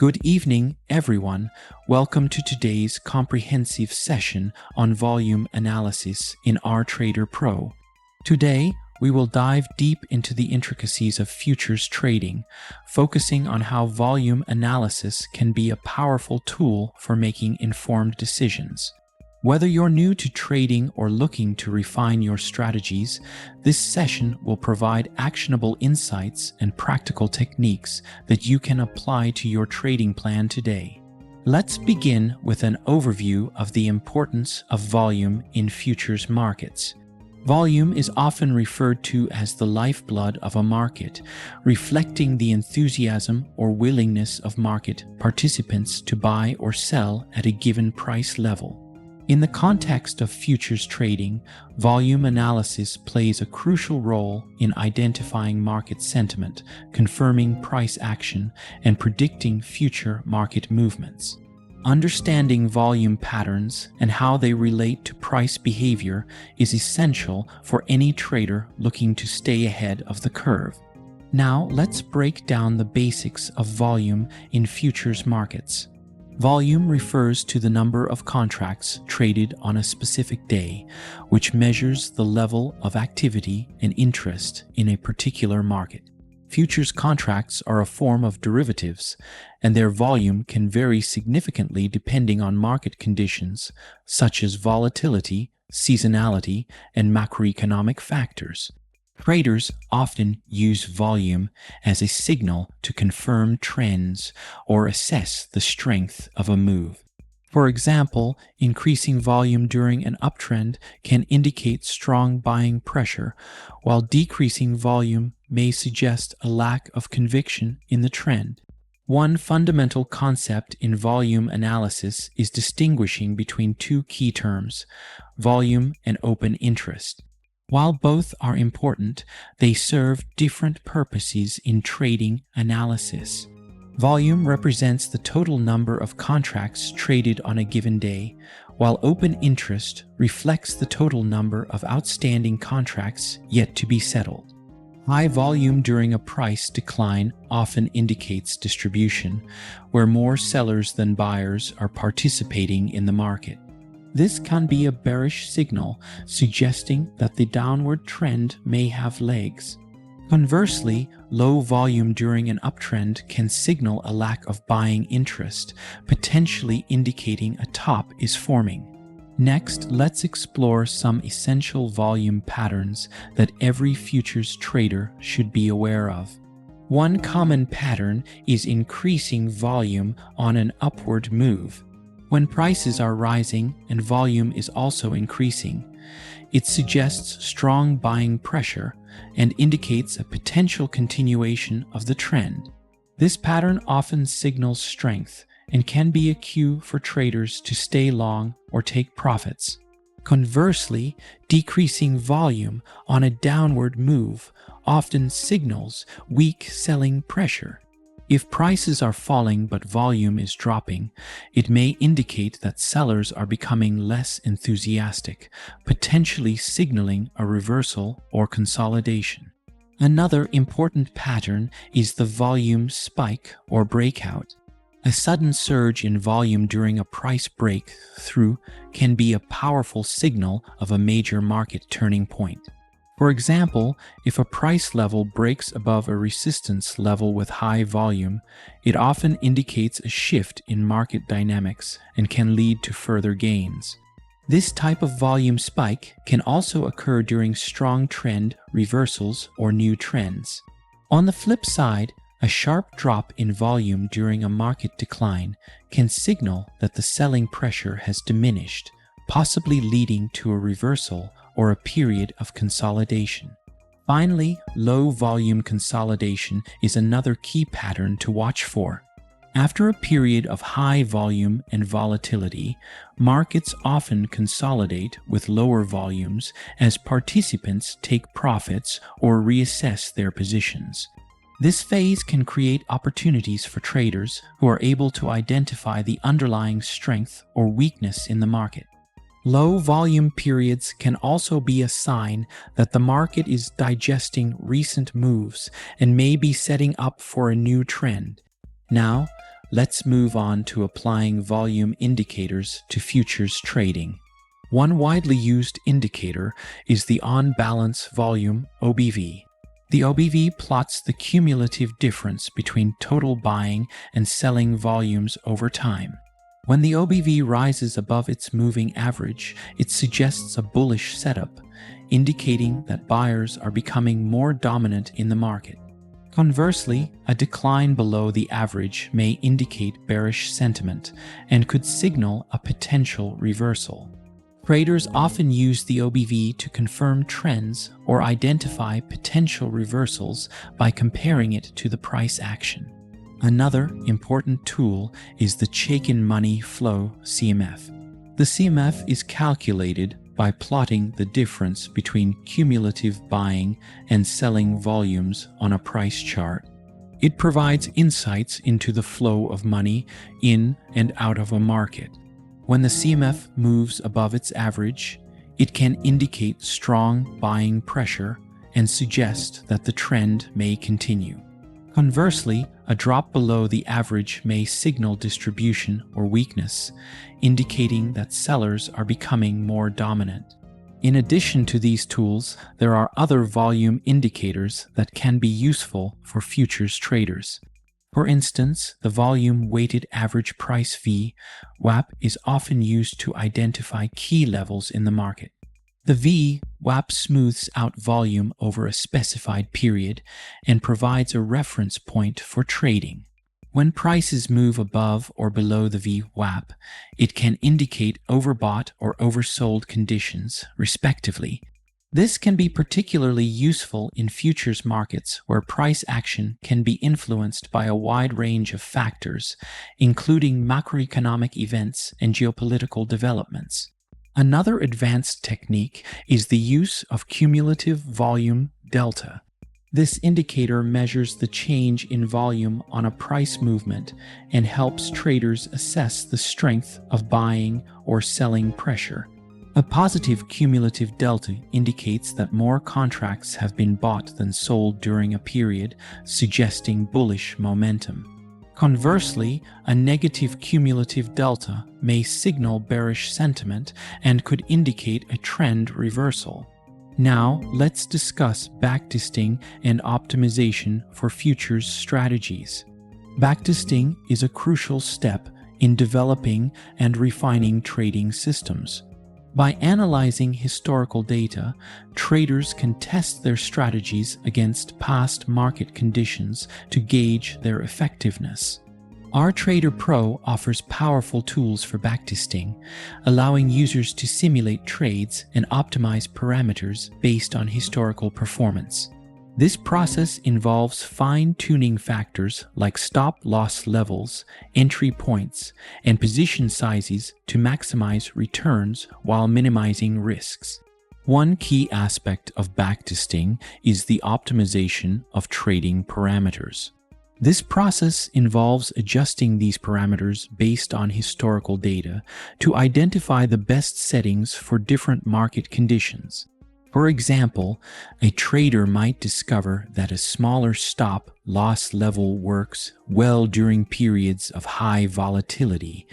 Good evening, everyone. Welcome to today's comprehensive session on volume analysis in RTrader Pro. Today, we will dive deep into the intricacies of futures trading, focusing on how volume analysis can be a powerful tool for making informed decisions. Whether you're new to trading or looking to refine your strategies, this session will provide actionable insights and practical techniques that you can apply to your trading plan today. Let's begin with an overview of the importance of volume in futures markets. Volume is often referred to as the lifeblood of a market, reflecting the enthusiasm or willingness of market participants to buy or sell at a given price level. In the context of futures trading, volume analysis plays a crucial role in identifying market sentiment, confirming price action, and predicting future market movements. Understanding volume patterns and how they relate to price behavior is essential for any trader looking to stay ahead of the curve. Now, let's break down the basics of volume in futures markets. Volume refers to the number of contracts traded on a specific day, which measures the level of activity and interest in a particular market. Futures contracts are a form of derivatives, and their volume can vary significantly depending on market conditions, such as volatility, seasonality, and macroeconomic factors. Traders often use volume as a signal to confirm trends or assess the strength of a move. For example, increasing volume during an uptrend can indicate strong buying pressure, while decreasing volume may suggest a lack of conviction in the trend. One fundamental concept in volume analysis is distinguishing between two key terms, volume and open interest. While both are important, they serve different purposes in trading analysis. Volume represents the total number of contracts traded on a given day, while open interest reflects the total number of outstanding contracts yet to be settled. High volume during a price decline often indicates distribution, where more sellers than buyers are participating in the market. This can be a bearish signal, suggesting that the downward trend may have legs. Conversely, low volume during an uptrend can signal a lack of buying interest, potentially indicating a top is forming. Next, let's explore some essential volume patterns that every futures trader should be aware of. One common pattern is increasing volume on an upward move. When prices are rising and volume is also increasing, it suggests strong buying pressure and indicates a potential continuation of the trend. This pattern often signals strength and can be a cue for traders to stay long or take profits. Conversely, decreasing volume on a downward move often signals weak selling pressure. If prices are falling but volume is dropping, it may indicate that sellers are becoming less enthusiastic, potentially signaling a reversal or consolidation. Another important pattern is the volume spike or breakout. A sudden surge in volume during a price breakthrough can be a powerful signal of a major market turning point. For example, if a price level breaks above a resistance level with high volume, it often indicates a shift in market dynamics and can lead to further gains. This type of volume spike can also occur during strong trend reversals or new trends. On the flip side, a sharp drop in volume during a market decline can signal that the selling pressure has diminished, possibly leading to a reversal or a period of consolidation. Finally, low volume consolidation is another key pattern to watch for. After a period of high volume and volatility, markets often consolidate with lower volumes as participants take profits or reassess their positions. This phase can create opportunities for traders who are able to identify the underlying strength or weakness in the market. Low volume periods can also be a sign that the market is digesting recent moves and may be setting up for a new trend. Now, let's move on to applying volume indicators to futures trading. One widely used indicator is the on-balance volume OBV. The OBV plots the cumulative difference between total buying and selling volumes over time. When the OBV rises above its moving average, it suggests a bullish setup, indicating that buyers are becoming more dominant in the market. Conversely, a decline below the average may indicate bearish sentiment and could signal a potential reversal. Traders often use the OBV to confirm trends or identify potential reversals by comparing it to the price action. Another important tool is the Chaikin Money Flow CMF. The CMF is calculated by plotting the difference between cumulative buying and selling volumes on a price chart. It provides insights into the flow of money in and out of a market. When the CMF moves above its average, it can indicate strong buying pressure and suggest that the trend may continue. Conversely, a drop below the average may signal distribution or weakness, indicating that sellers are becoming more dominant. In addition to these tools, there are other volume indicators that can be useful for futures traders. For instance, the volume weighted average price VWAP is often used to identify key levels in the market. The VWAP smooths out volume over a specified period and provides a reference point for trading. When prices move above or below the VWAP, it can indicate overbought or oversold conditions, respectively. This can be particularly useful in futures markets where price action can be influenced by a wide range of factors, including macroeconomic events and geopolitical developments. Another advanced technique is the use of cumulative volume delta. This indicator measures the change in volume on a price movement and helps traders assess the strength of buying or selling pressure. A positive cumulative delta indicates that more contracts have been bought than sold during a period, suggesting bullish momentum. Conversely, a negative cumulative delta may signal bearish sentiment and could indicate a trend reversal. Now, let's discuss backtesting and optimization for futures strategies. Backtesting is a crucial step in developing and refining trading systems. By analyzing historical data, traders can test their strategies against past market conditions to gauge their effectiveness. RTrader Pro offers powerful tools for backtesting, allowing users to simulate trades and optimize parameters based on historical performance. This process involves fine-tuning factors like stop-loss levels, entry points, and position sizes to maximize returns while minimizing risks. One key aspect of backtesting is the optimization of trading parameters. This process involves adjusting these parameters based on historical data to identify the best settings for different market conditions. For example, a trader might discover that a smaller stop-loss level works well during periods of high volatility,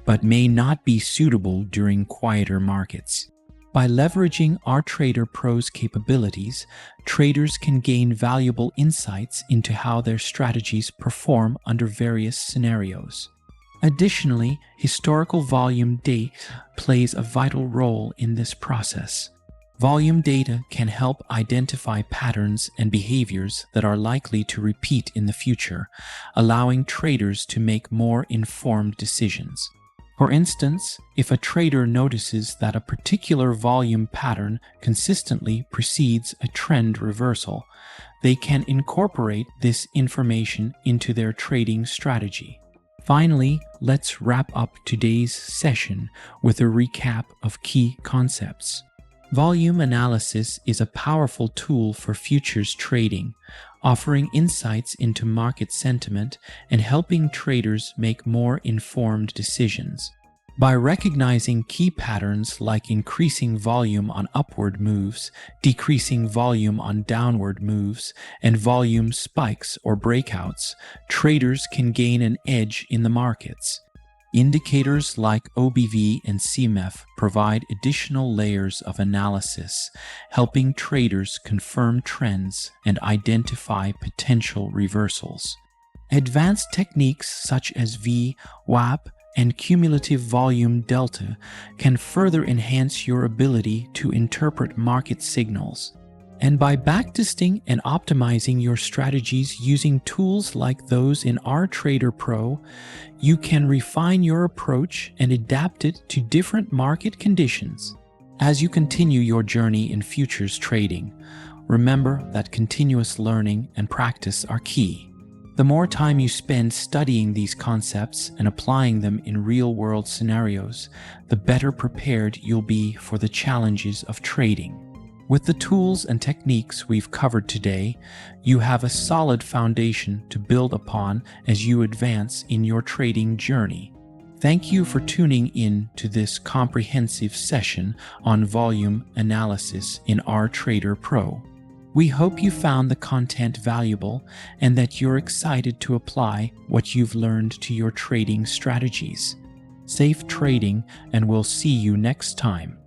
but may not be suitable during quieter markets. By leveraging RTrader Pro's capabilities, traders can gain valuable insights into how their strategies perform under various scenarios. Additionally, historical volume data plays a vital role in this process. Volume data can help identify patterns and behaviors that are likely to repeat in the future, allowing traders to make more informed decisions. For instance, if a trader notices that a particular volume pattern consistently precedes a trend reversal, they can incorporate this information into their trading strategy. Finally, let's wrap up today's session with a recap of key concepts. Volume analysis is a powerful tool for futures trading, offering insights into market sentiment and helping traders make more informed decisions. By recognizing key patterns like increasing volume on upward moves, decreasing volume on downward moves, and volume spikes or breakouts, traders can gain an edge in the markets. Indicators like OBV and CMF provide additional layers of analysis, helping traders confirm trends and identify potential reversals. Advanced techniques such as VWAP and cumulative volume delta can further enhance your ability to interpret market signals. And by backtesting and optimizing your strategies using tools like those in RTrader Pro, you can refine your approach and adapt it to different market conditions. As you continue your journey in futures trading, remember that continuous learning and practice are key. The more time you spend studying these concepts and applying them in real-world scenarios, the better prepared you'll be for the challenges of trading. With the tools and techniques we've covered today, you have a solid foundation to build upon as you advance in your trading journey. Thank you for tuning in to this comprehensive session on volume analysis in RTrader Pro. We hope you found the content valuable and that you're excited to apply what you've learned to your trading strategies. Safe trading, and we'll see you next time.